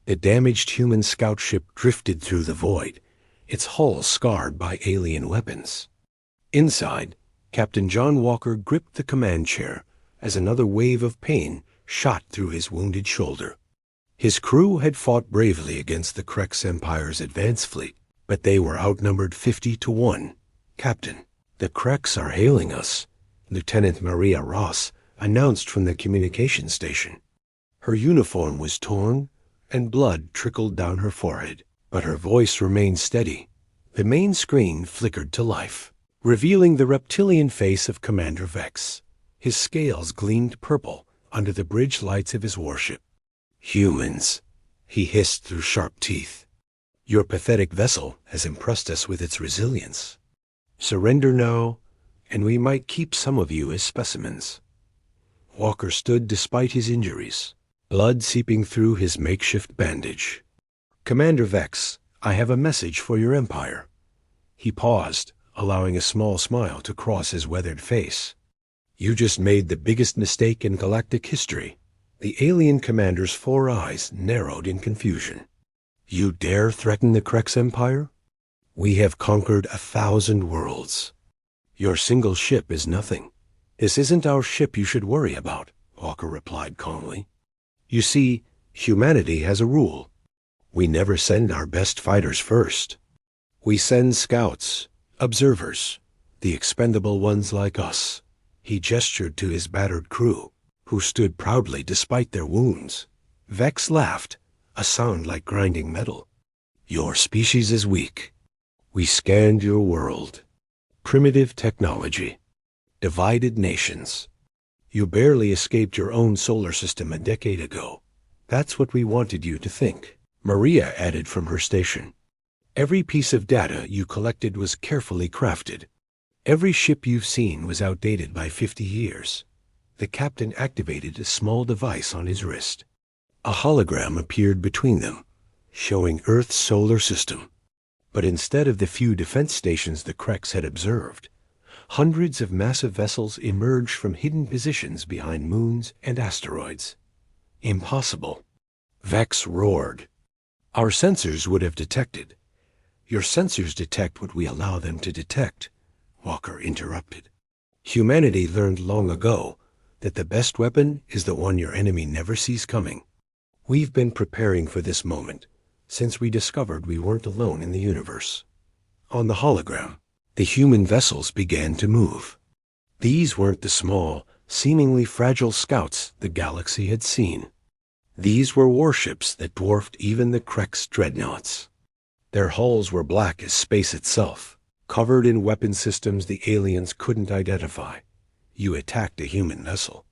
The damaged human scout ship drifted through the void, its hull scarred by alien weapons. Inside, Captain John Walker gripped the command chair as another wave of pain shot through his wounded shoulder. His crew had fought bravely against the Krex Empire's advance fleet, but they were outnumbered 50-1. "Captain, the Krex are hailing us," Lieutenant Maria Ross announced from the communication station. Her uniform was torn, and blood trickled down her forehead, but her voice remained steady. The main screen flickered to life, revealing the reptilian face of Commander Vex. His scales gleamed purple under the bridge lights of his warship. "Humans," he hissed through sharp teeth. "Your pathetic vessel has impressed us with its resilience. Surrender now, and we might keep some of you as specimens." Walker stood despite his injuries, blood seeping through his makeshift bandage. "Commander Vex, I have a message for your Empire." He paused, allowing a small smile to cross his weathered face. "You just made the biggest mistake in galactic history." The alien commander's 4 eyes narrowed in confusion. "You dare threaten the Krex Empire? We have conquered 1,000 worlds. Your single ship is nothing." "This isn't our ship you should worry about," Walker replied calmly. "You see, humanity has a rule. We never send our best fighters first. We send scouts, observers, the expendable ones like us." He gestured to his battered crew, who stood proudly despite their wounds. Vex laughed, a sound like grinding metal. "Your species is weak. We scanned your world. Primitive technology. Divided nations. You barely escaped your own solar system a decade ago. That's what we wanted you to think," Maria added from her station. "Every piece of data you collected was carefully crafted. Every ship you've seen was outdated by 50 years. The captain activated a small device on his wrist. A hologram appeared between them, showing Earth's solar system. But instead of the few defense stations the Krex had observed, hundreds of massive vessels emerged from hidden positions behind moons and asteroids. Impossible." Vex roared. "Our sensors would have detected." "Your sensors detect what we allow them to detect," Walker interrupted. "Humanity learned long ago that the best weapon is the one your enemy never sees coming. We've been preparing for this moment since we discovered we weren't alone in the universe." On the hologram, the human vessels began to move. These weren't the small, seemingly fragile scouts the galaxy had seen. These were warships that dwarfed even the Krex dreadnoughts. Their hulls were black as space itself, covered in weapon systems the aliens couldn't identify. You attacked a human vessel.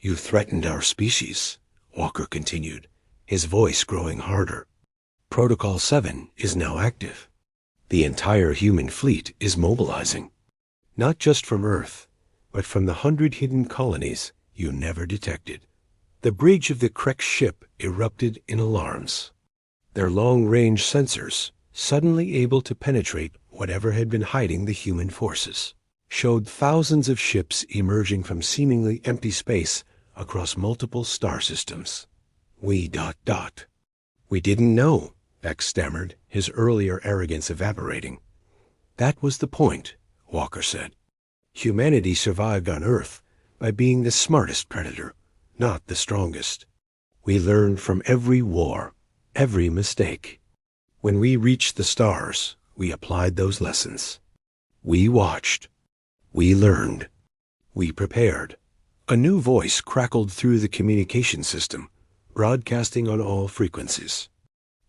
"You threatened our species," Walker continued, his voice growing harder. "Protocol 7 is now active. The entire human fleet is mobilizing. Not just from Earth, but from the 100 hidden colonies you never detected." The bridge of the Krex ship erupted in alarms. Their long-range sensors, suddenly able to penetrate whatever had been hiding the human forces, showed thousands of ships emerging from seemingly empty space across multiple star systems. We didn't know," Vex stammered, his earlier arrogance evaporating. "That was the point," Walker said. "Humanity survived on Earth by being the smartest predator, not the strongest. We learned from every war, every mistake. When we reached the stars, we applied those lessons. We watched. We learned. We prepared." A new voice crackled through the communication system, broadcasting on all frequencies.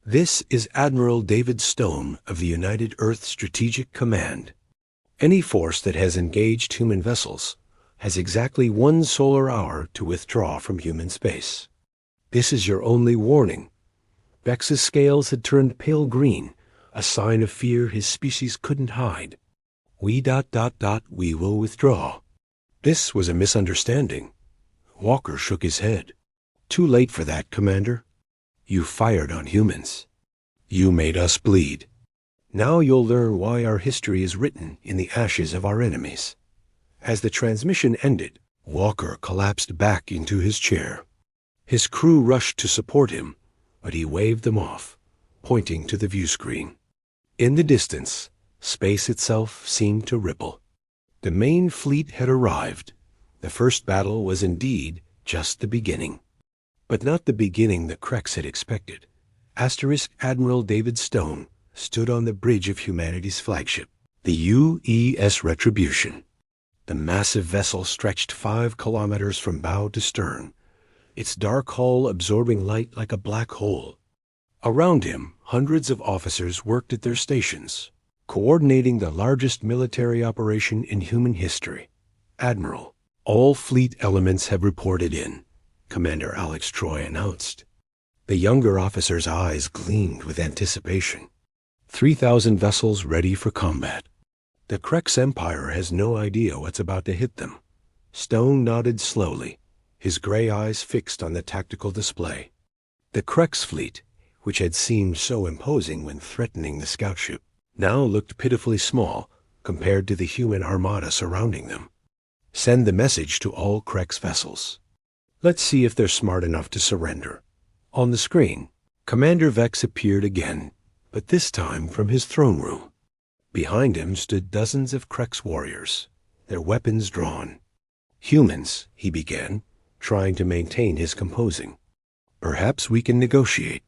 "This is Admiral David Stone of the United Earth Strategic Command. Any force that has engaged human vessels has exactly 1 solar hour to withdraw from human space. This is your only warning." Vex's scales had turned pale green, a sign of fear his species couldn't hide. We will withdraw." This was a misunderstanding. Walker shook his head. "Too late for that, Commander. You fired on humans. You made us bleed. Now you'll learn why our history is written in the ashes of our enemies." As the transmission ended, Walker collapsed back into his chair. His crew rushed to support him, but he waved them off, pointing to the view screen. In the distance, space itself seemed to ripple. The main fleet had arrived. The first battle was indeed just the beginning. But not the beginning the Krex had expected. Admiral David Stone stood on the bridge of humanity's flagship, the UES Retribution. The massive vessel stretched 5 kilometers from bow to stern, its dark hull absorbing light like a black hole. Around him, hundreds of officers worked at their stations, coordinating the largest military operation in human history. "Admiral, all fleet elements have reported in," Commander Alex Troy announced. The younger officer's eyes gleamed with anticipation. 3,000 vessels ready for combat. The Krex Empire has no idea what's about to hit them. Stone nodded slowly, his gray eyes fixed on the tactical display. The Krex fleet, which had seemed so imposing when threatening the scout ship, now looked pitifully small compared to the human armada surrounding them. "Send the message to all Krex vessels. Let's see if they're smart enough to surrender." On the screen, Commander Vex appeared again, but this time from his throne room. Behind him stood dozens of Krex warriors, their weapons drawn. "Humans," he began, trying to maintain his composing. "Perhaps we can negotiate.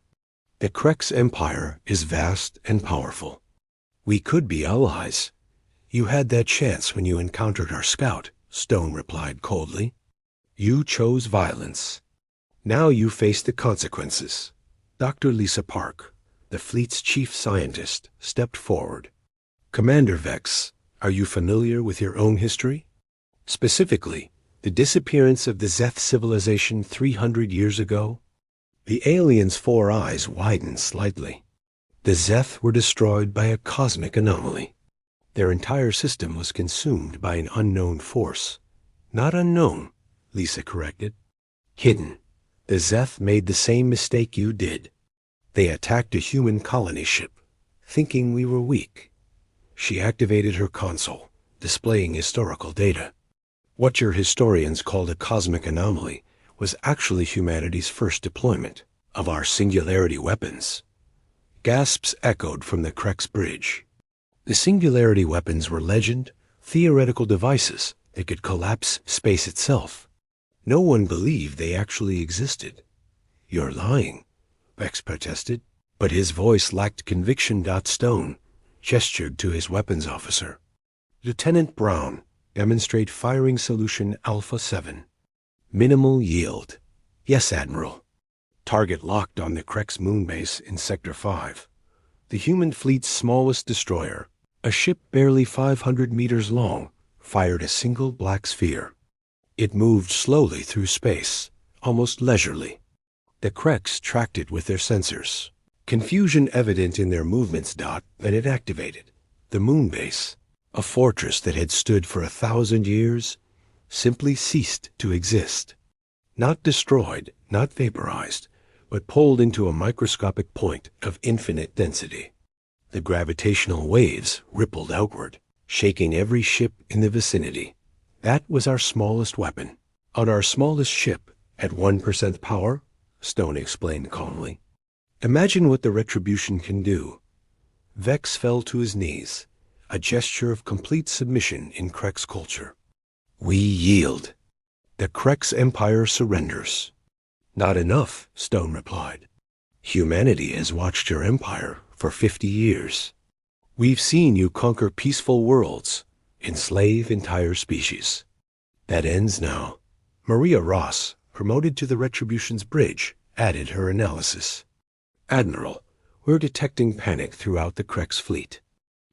The Krex Empire is vast and powerful. We could be allies. You had that chance when you encountered our scout," Stone replied coldly. "You chose violence. Now you face the consequences." Dr. Lisa Park, the fleet's chief scientist, stepped forward. "Commander Vex, are you familiar with your own history? Specifically, the disappearance of the Zeth civilization 300 years ago?" The alien's 4 eyes widened slightly. The Zeth were destroyed by a cosmic anomaly. Their entire system was consumed by an unknown force. "Not unknown," Lisa corrected. "Hidden. The Zeth made the same mistake you did. They attacked a human colony ship, thinking we were weak." She activated her console, displaying historical data. What your historians called a cosmic anomaly was actually humanity's first deployment of our singularity weapons. Gasps echoed from the Krex bridge. The singularity weapons were legend, theoretical devices that could collapse space itself. No one believed they actually existed. "You're lying," Vex protested, but his voice lacked conviction. Stone gestured to his weapons officer. "Lieutenant Brown, demonstrate firing solution Alpha 7. Minimal yield." "Yes, Admiral." Target locked on the Krex moonbase in Sector 5. The human fleet's smallest destroyer, a ship barely 500 meters long, fired a single black sphere. It moved slowly through space, almost leisurely. The Krex tracked it with their sensors, confusion evident in their movements. Then it activated. The moonbase, a fortress that had stood for 1,000 years, simply ceased to exist. Not destroyed, not vaporized, but pulled into a microscopic point of infinite density. The gravitational waves rippled outward, shaking every ship in the vicinity. "That was our smallest weapon. On our smallest ship, at 1% power," Stone explained calmly. "Imagine what the Retribution can do." Vex fell to his knees, a gesture of complete submission in Krex culture. "We yield. The Krex Empire surrenders." "Not enough," Stone replied. "Humanity has watched your empire for 50 years. We've seen you conquer peaceful worlds, enslave entire species. That ends now." Maria Ross, promoted to the Retribution's bridge, added her analysis. "Admiral, we're detecting panic throughout the Krex fleet.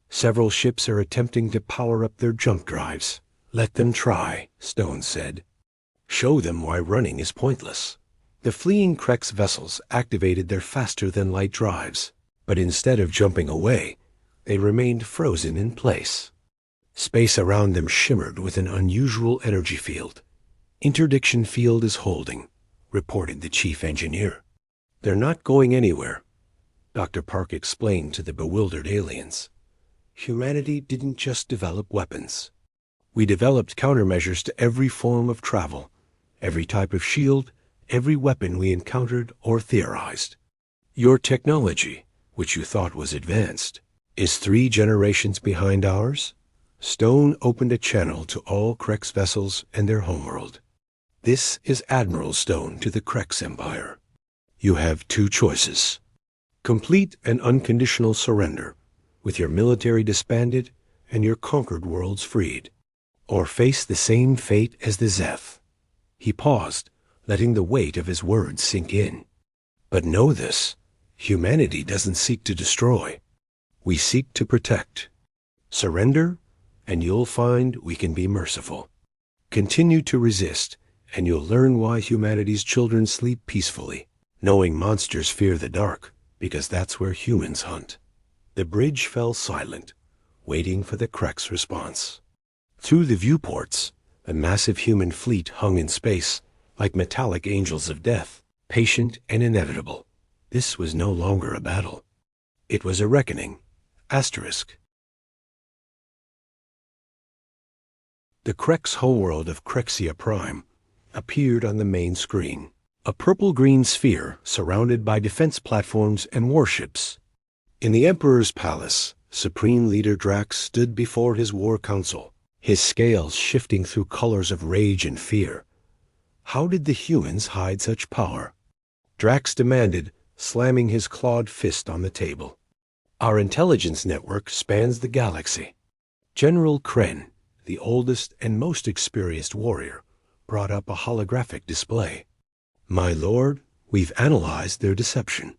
Several ships are attempting to power up their jump drives." "Let them try," Stone said. "Show them why running is pointless." The fleeing Krex vessels activated their faster-than-light drives, but instead of jumping away, they remained frozen in place. Space around them shimmered with an unusual energy field. "Interdiction field is holding," reported the chief engineer. "They're not going anywhere," Dr. Park explained to the bewildered aliens. "Humanity didn't just develop weapons. We developed countermeasures to every form of travel, every type of shield, every weapon we encountered or theorized. Your technology, which you thought was advanced, is 3 generations behind ours. Stone opened a channel to all Krex vessels and their homeworld. This is Admiral Stone to the Krex Empire. You have 2 choices. Complete an unconditional surrender, with your military disbanded and your conquered worlds freed, or face the same fate as the Zeth. He paused, letting the weight of his words sink in. But know this, humanity doesn't seek to destroy. We seek to protect. Surrender, and you'll find we can be merciful. Continue to resist, and you'll learn why humanity's children sleep peacefully, knowing monsters fear the dark, because that's where humans hunt. The bridge fell silent, waiting for the Krex response. Through the viewports, a massive human fleet hung in space, like metallic angels of death, patient and inevitable. This was no longer a battle. It was a reckoning. Asterisk. The Krex homeworld of Krexia Prime appeared on the main screen. A purple-green sphere surrounded by defense platforms and warships. In the Emperor's palace, Supreme Leader Drax stood before his war council, his scales shifting through colors of rage and fear. How did the humans hide such power? Drax demanded, slamming his clawed fist on the table. Our intelligence network spans the galaxy. General Kren, the oldest and most experienced warrior, brought up a holographic display. My lord, we've analyzed their deception.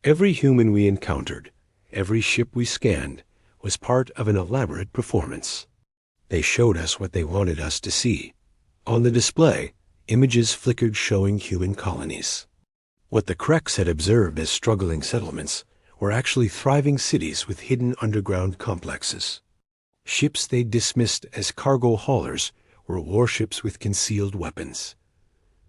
Every human we encountered, every ship we scanned, was part of an elaborate performance. They showed us what they wanted us to see. On the display, images flickered showing human colonies. What the Krex had observed as struggling settlements were actually thriving cities with hidden underground complexes. Ships they dismissed as cargo haulers were warships with concealed weapons.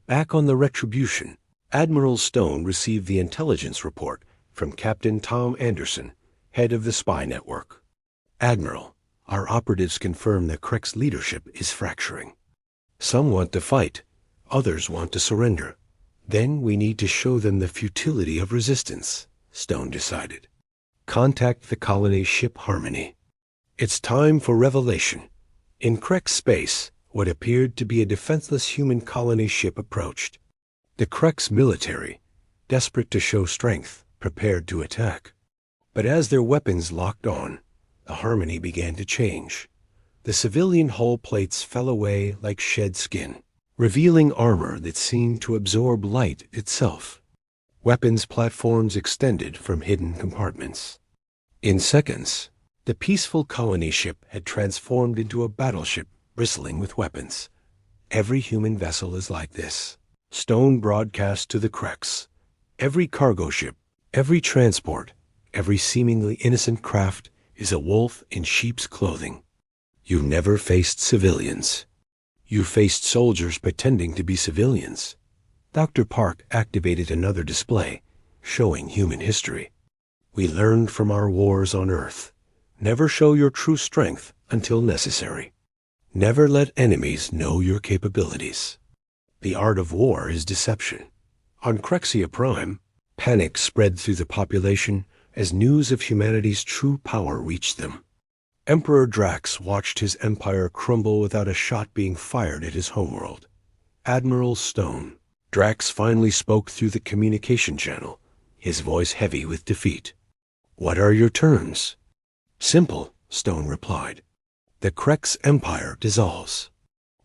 Back on the Retribution, Admiral Stone received the intelligence report from Captain Tom Anderson, head of the spy network. Admiral, our operatives confirm that Krex leadership is fracturing. Some want to fight, others want to surrender. Then we need to show them the futility of resistance, Stone decided. Contact the colony ship Harmony. It's time for revelation. In Krex space, what appeared to be a defenseless human colony ship approached. The Krex military, desperate to show strength, prepared to attack. But as their weapons locked on, the Harmony began to change. The civilian hull plates fell away like shed skin, revealing armor that seemed to absorb light itself. Weapons platforms extended from hidden compartments. In seconds, the peaceful colony ship had transformed into a battleship bristling with weapons. Every human vessel is like this. Stone broadcast to the Krex. Every cargo ship, every transport, every seemingly innocent craft is a wolf in sheep's clothing. You never faced civilians. You faced soldiers pretending to be civilians. Dr. Park activated another display, showing human history. We learned from our wars on Earth. Never show your true strength until necessary. Never let enemies know your capabilities. The art of war is deception. On Krexia Prime, panic spread through the population as news of humanity's true power reached them. Emperor Drax watched his empire crumble without a shot being fired at his homeworld. Admiral Stone. Drax finally spoke through the communication channel, his voice heavy with defeat. What are your terms? Simple, Stone replied. The Krex Empire dissolves.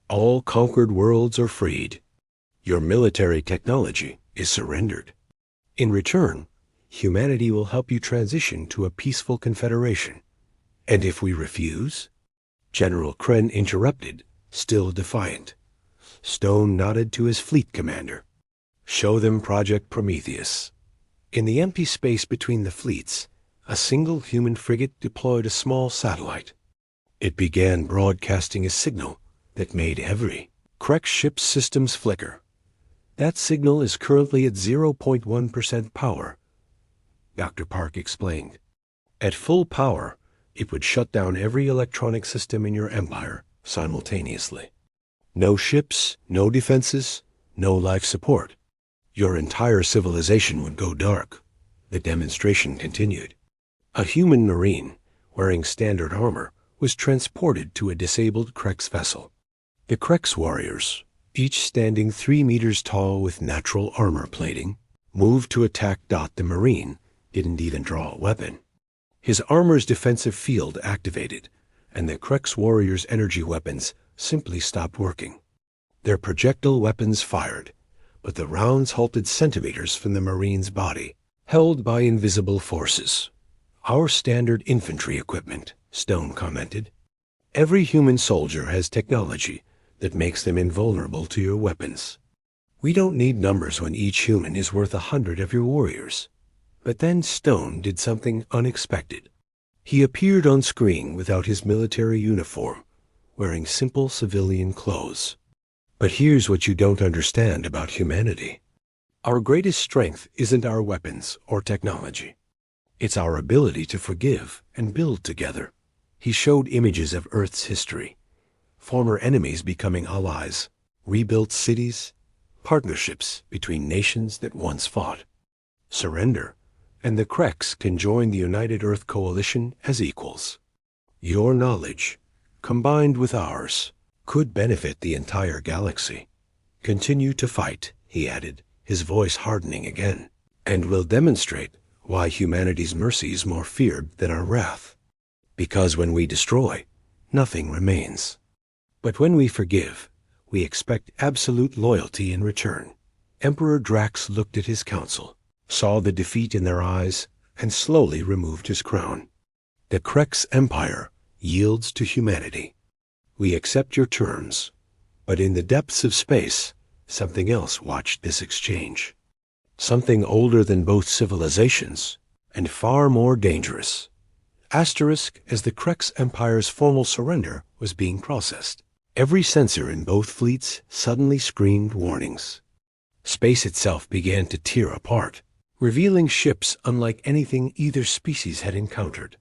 All conquered worlds are freed. Your military technology is surrendered. In return, humanity will help you transition to a peaceful confederation. And if we refuse? General Kren interrupted, still defiant. Stone nodded to his fleet commander. Show them Project Prometheus. In the empty space between the fleets, a single human frigate deployed a small satellite. It began broadcasting a signal that made every Krex ship's systems flicker. That signal is currently at 0.1% power, Dr. Park explained. At full power, it would shut down every electronic system in your empire simultaneously. No ships, no defenses, no life support. Your entire civilization would go dark. The demonstration continued. A human Marine, wearing standard armor, was transported to a disabled Krex vessel. The Krex warriors, each standing 3 meters tall with natural armor plating, moved to attack. The Marine didn't even draw a weapon. His armor's defensive field activated, and the Krex warriors' energy weapons simply stopped working. Their projectile weapons fired, but the rounds halted centimeters from the Marine's body, held by invisible forces. "Our standard infantry equipment," Stone commented. "Every human soldier has technology that makes them invulnerable to your weapons. We don't need numbers when each human is worth 100 of your warriors." But then Stone did something unexpected. He appeared on screen without his military uniform, wearing simple civilian clothes. "But here's what you don't understand about humanity. Our greatest strength isn't our weapons or technology. It's our ability to forgive and build together." He showed images of Earth's history, former enemies becoming allies, rebuilt cities, partnerships between nations that once fought. Surrender, and the Krex can join the United Earth Coalition as equals. Your knowledge, combined with ours, could benefit the entire galaxy. Continue to fight, he added, his voice hardening again, and we'll demonstrate why humanity's mercy is more feared than our wrath. Because when we destroy, nothing remains. But when we forgive, we expect absolute loyalty in return. Emperor Drax looked at his council, saw the defeat in their eyes, and slowly removed his crown. "The Krex Empire yields to humanity. We accept your terms." But in the depths of space, something else watched this exchange. Something older than both civilizations, and far more dangerous. Asterisk as the Krex Empire's formal surrender was being processed. Every sensor in both fleets suddenly screamed warnings. Space itself began to tear apart, revealing ships unlike anything either species had encountered.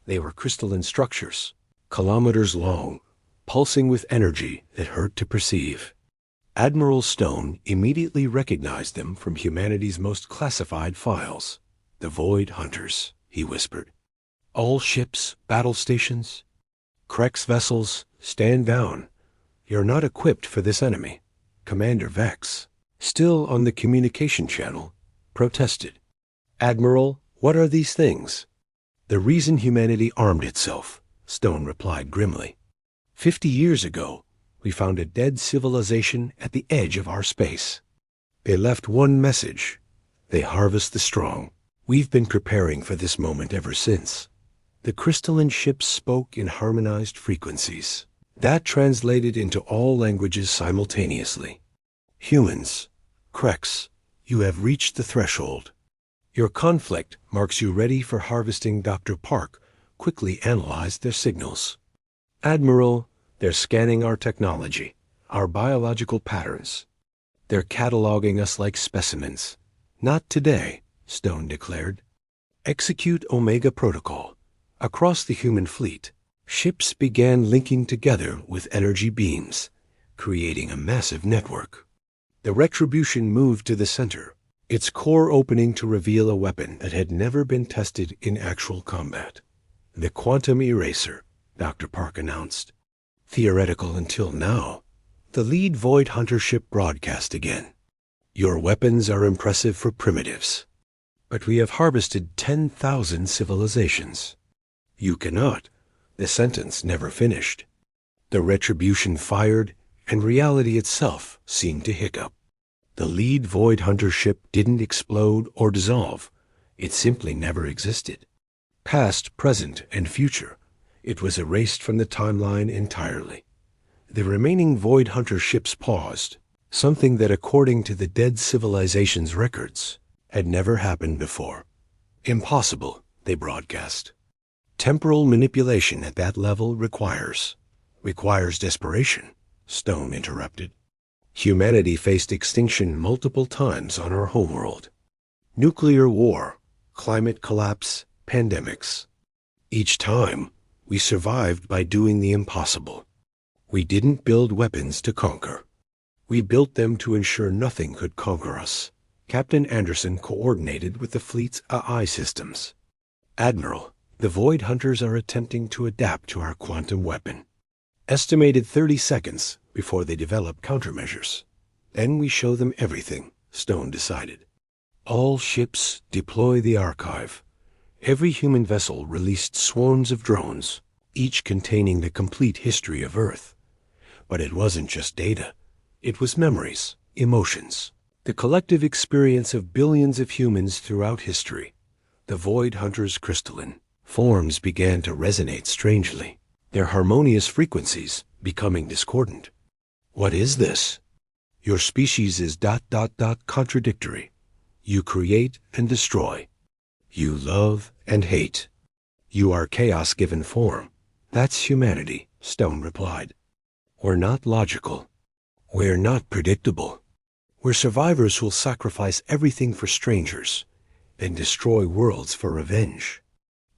They were crystalline structures, kilometers long, pulsing with energy that hurt to perceive. Admiral Stone immediately recognized them from humanity's most classified files. "The Void Hunters," he whispered. "All ships, battle stations, Krex vessels, stand down. You're not equipped for this enemy." Commander Vex, still on the communication channel, protested. "Admiral, what are these things?" "The reason humanity armed itself," Stone replied grimly. 50 years ago, we found a dead civilization at the edge of our space. They left one message. They harvest the strong. We've been preparing for this moment ever since. The crystalline ships spoke in harmonized frequencies. That translated into all languages simultaneously. "Humans, Krex, you have reached the threshold. Your conflict marks you ready for harvesting." Dr. Park quickly analyzed their signals. "Admiral, they're scanning our technology, our biological patterns. They're cataloging us like specimens." "Not today," Stone declared. "Execute Omega Protocol." Across the human fleet, ships began linking together with energy beams, creating a massive network. The Retribution moved to the center, its core opening to reveal a weapon that had never been tested in actual combat. "The Quantum Eraser," Dr. Park announced. "Theoretical until now." The lead Void Hunter ship broadcast again. "Your weapons are impressive for primitives, but we have harvested 10,000 civilizations. You cannot." The sentence never finished. The Retribution fired, and reality itself seemed to hiccup. The lead Void Hunter ship didn't explode or dissolve. It simply never existed. Past, present, and future, it was erased from the timeline entirely. The remaining Void Hunter ships paused, something that, according to the dead civilization's records, had never happened before. "Impossible," they broadcast. "Temporal manipulation at that level requires desperation," Stone interrupted. "Humanity faced extinction multiple times on our homeworld. Nuclear war, climate collapse, pandemics. Each time, we survived by doing the impossible. We didn't build weapons to conquer. We built them to ensure nothing could conquer us. Captain Anderson coordinated with the fleet's AI systems. "Admiral, the Void Hunters are attempting to adapt to our quantum weapon. Estimated 30 seconds before they develop countermeasures. Then we show them everything," Stone decided. "All ships deploy the archive." Every human vessel released swarms of drones, each containing the complete history of Earth. But it wasn't just data. It was memories, emotions, the collective experience of billions of humans throughout history. The Void Hunters' crystalline forms began to resonate strangely, their harmonious frequencies becoming discordant. "What is this?" "Your species is ... contradictory. You create and destroy. You love and hate. You are chaos given form. That's humanity," Stone replied. "We're not logical. We're not predictable. We're survivors who'll sacrifice everything for strangers, then destroy worlds for revenge.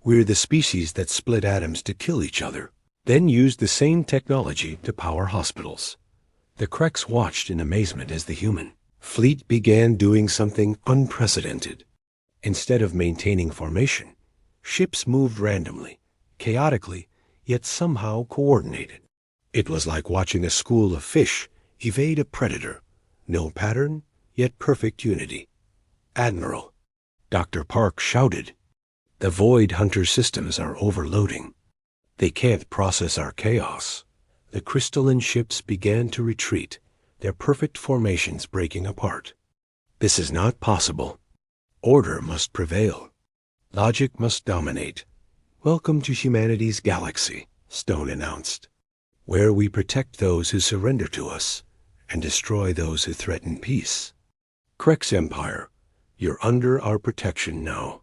We're the species that split atoms to kill each other, then use the same technology to power hospitals." The Krex watched in amazement as the human fleet began doing something unprecedented. Instead of maintaining formation, ships moved randomly, chaotically, yet somehow coordinated. It was like watching a school of fish evade a predator. No pattern, yet perfect unity. "Admiral," Dr. Park shouted, "the Void Hunter systems are overloading. They can't process our chaos." The crystalline ships began to retreat, their perfect formations breaking apart. "This is not possible. Order must prevail. Logic must dominate. Welcome to humanity's galaxy," Stone announced, "where we protect those who surrender to us and destroy those who threaten peace. Krex Empire, you're under our protection now.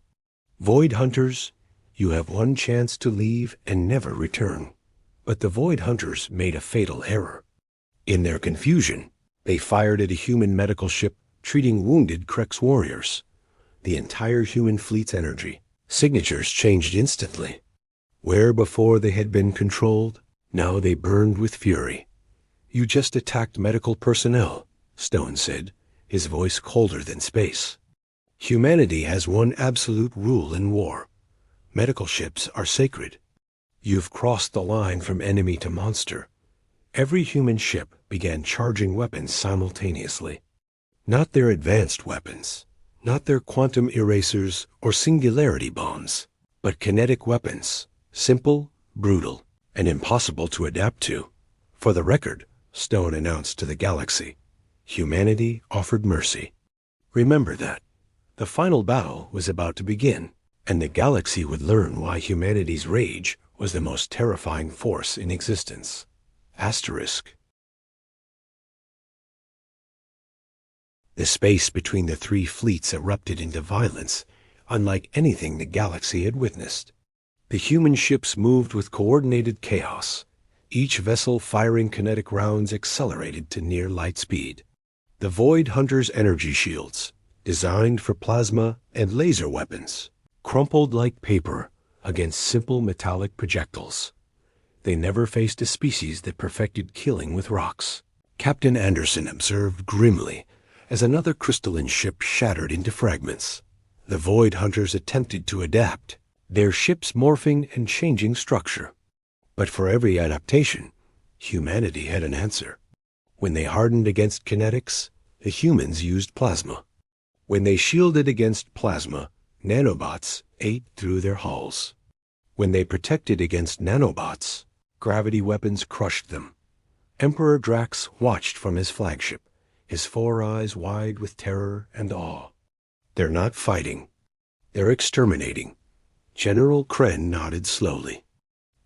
Void Hunters, you have one chance to leave and never return." But the Void Hunters made a fatal error. In their confusion, they fired at a human medical ship treating wounded Krex warriors. The entire human fleet's energy signatures changed instantly. Where before they had been controlled, now they burned with fury. "You just attacked medical personnel," Stone said, his voice colder than space. "Humanity has one absolute rule in war. Medical ships are sacred. You've crossed the line from enemy to monster." Every human ship began charging weapons simultaneously. Not their advanced weapons, not their quantum erasers or singularity bombs, but kinetic weapons, simple, brutal, and impossible to adapt to. "For the record," Stone announced to the galaxy, "humanity offered mercy. Remember that. The final battle was about to begin, and the galaxy would learn why humanity's rage was the most terrifying force in existence." Asterisk. The space between the three fleets erupted into violence, unlike anything the galaxy had witnessed. The human ships moved with coordinated chaos, each vessel firing kinetic rounds accelerated to near light speed. The Void Hunters' energy shields, designed for plasma and laser weapons, crumpled like paper against simple metallic projectiles. They never faced a species that perfected killing with rocks. Captain Anderson observed grimly as another crystalline ship shattered into fragments. The Void Hunters attempted to adapt, their ships morphing and changing structure. But for every adaptation, humanity had an answer. When they hardened against kinetics, the humans used plasma. When they shielded against plasma, nanobots ate through their hulls. When they protected against nanobots, gravity weapons crushed them. Emperor Drax watched from his flagship, his four eyes wide with terror and awe. "They're not fighting. They're exterminating." General Kren nodded slowly.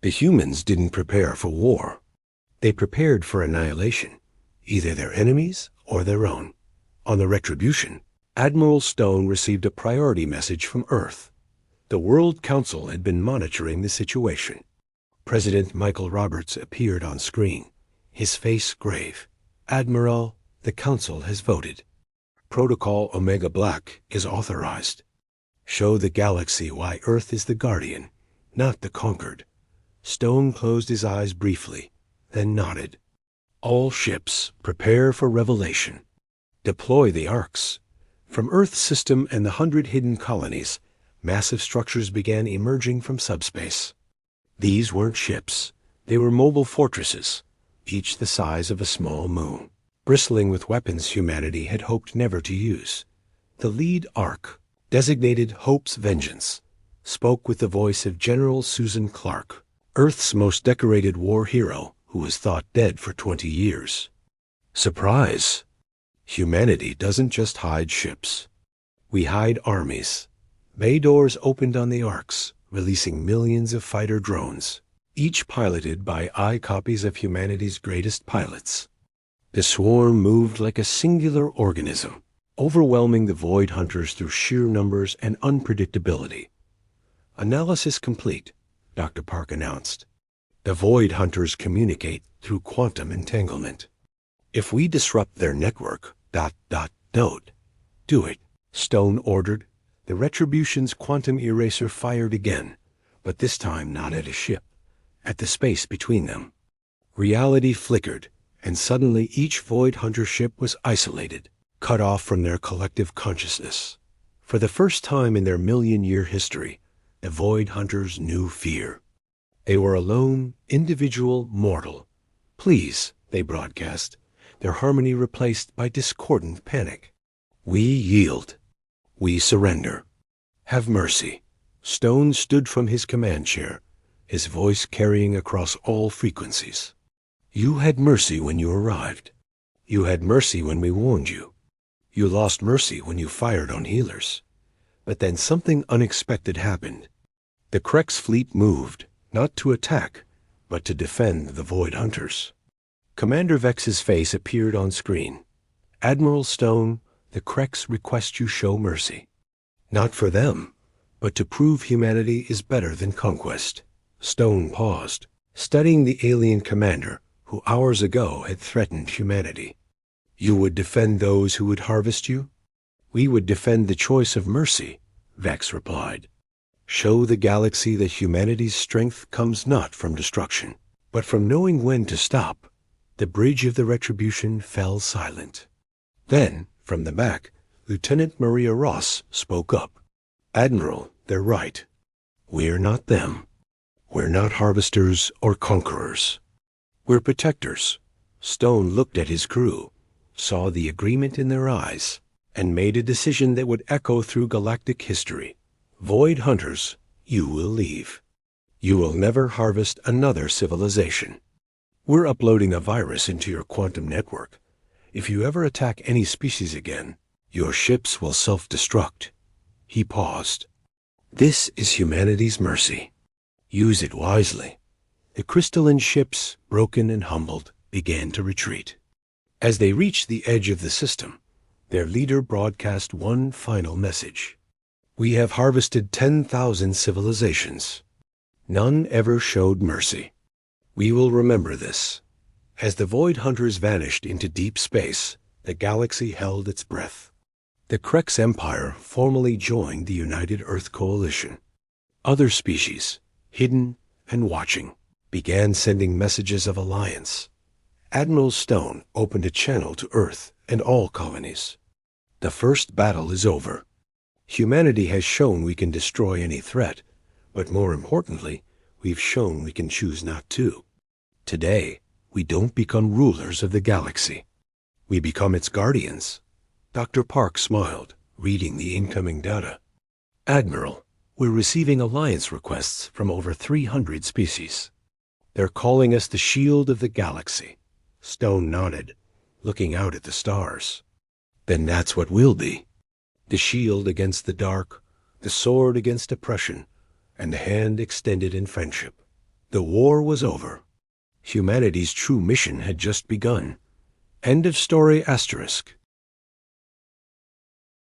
The humans didn't prepare for war. They prepared for annihilation, either their enemies or their own. On the Retribution, Admiral Stone received a priority message from Earth. The World Council had been monitoring the situation. President Michael Roberts appeared on screen, his face grave. "Admiral, the Council has voted. Protocol Omega Black is authorized. Show the galaxy why Earth is the guardian, not the conquered." Stone closed his eyes briefly, then nodded. "All ships, prepare for revelation. Deploy the arcs. From Earth's system and the 100 hidden colonies, massive structures began emerging from subspace. These weren't ships. They were mobile fortresses, each the size of a small moon, bristling with weapons humanity had hoped never to use. The lead arc, designated Hope's Vengeance, spoke with the voice of General Susan Clark, Earth's most decorated war hero who was thought dead for 20 years. Surprise! Humanity doesn't just hide ships. We hide armies. Bay doors opened on the arcs, releasing millions of fighter drones, each piloted by eye copies of humanity's greatest pilots. The swarm moved like a singular organism, overwhelming the Void Hunters through sheer numbers and unpredictability. Analysis complete, Dr. Park announced. The Void Hunters communicate through quantum entanglement. If we disrupt their network, do it, Stone ordered. The Retribution's quantum eraser fired again, but this time not at a ship, at the space between them. Reality flickered, and suddenly each Void Hunter ship was isolated, cut off from their collective consciousness. For the first time in their million-year history, the Void Hunters knew fear. They were alone, individual, mortal. Please, they broadcast, their harmony replaced by discordant panic. We yield. We surrender. Have mercy. Stone stood from his command chair, his voice carrying across all frequencies. You had mercy when you arrived. You had mercy when we warned you. You lost mercy when you fired on healers. But then something unexpected happened. The Krex fleet moved, not to attack, but to defend the Void Hunters. Commander Vex's face appeared on screen. Admiral Stone, the Krex request you show mercy. Not for them, but to prove humanity is better than conquest. Stone paused, studying the alien commander who hours ago had threatened humanity. You would defend those who would harvest you? We would defend the choice of mercy, Vex replied. Show the galaxy that humanity's strength comes not from destruction, but from knowing when to stop. The bridge of the Retribution fell silent. Then, from the back, Lieutenant Maria Ross spoke up. Admiral, they're right. We're not them. We're not harvesters or conquerors. We're protectors. Stone looked at his crew, saw the agreement in their eyes, and made a decision that would echo through galactic history. Void Hunters, you will leave. You will never harvest another civilization. We're uploading a virus into your quantum network. If you ever attack any species again, your ships will self-destruct. He paused. This is humanity's mercy. Use it wisely. The crystalline ships, broken and humbled, began to retreat. As they reached the edge of the system, their leader broadcast one final message. We have harvested 10,000 civilizations. None ever showed mercy. We will remember this. As the Void Hunters vanished into deep space, the galaxy held its breath. The Krex Empire formally joined the United Earth Coalition. Other species, hidden and watching, began sending messages of alliance. Admiral Stone opened a channel to Earth and all colonies. The first battle is over. Humanity has shown we can destroy any threat, but more importantly, we've shown we can choose not to. Today, we don't become rulers of the galaxy. We become its guardians. Dr. Park smiled, reading the incoming data. Admiral, we're receiving alliance requests from over 300 species. They're calling us the shield of the galaxy. Stone nodded, looking out at the stars. Then that's what we'll be. The shield against the dark, the sword against oppression, and the hand extended in friendship. The war was over. Humanity's true mission had just begun. End of story **.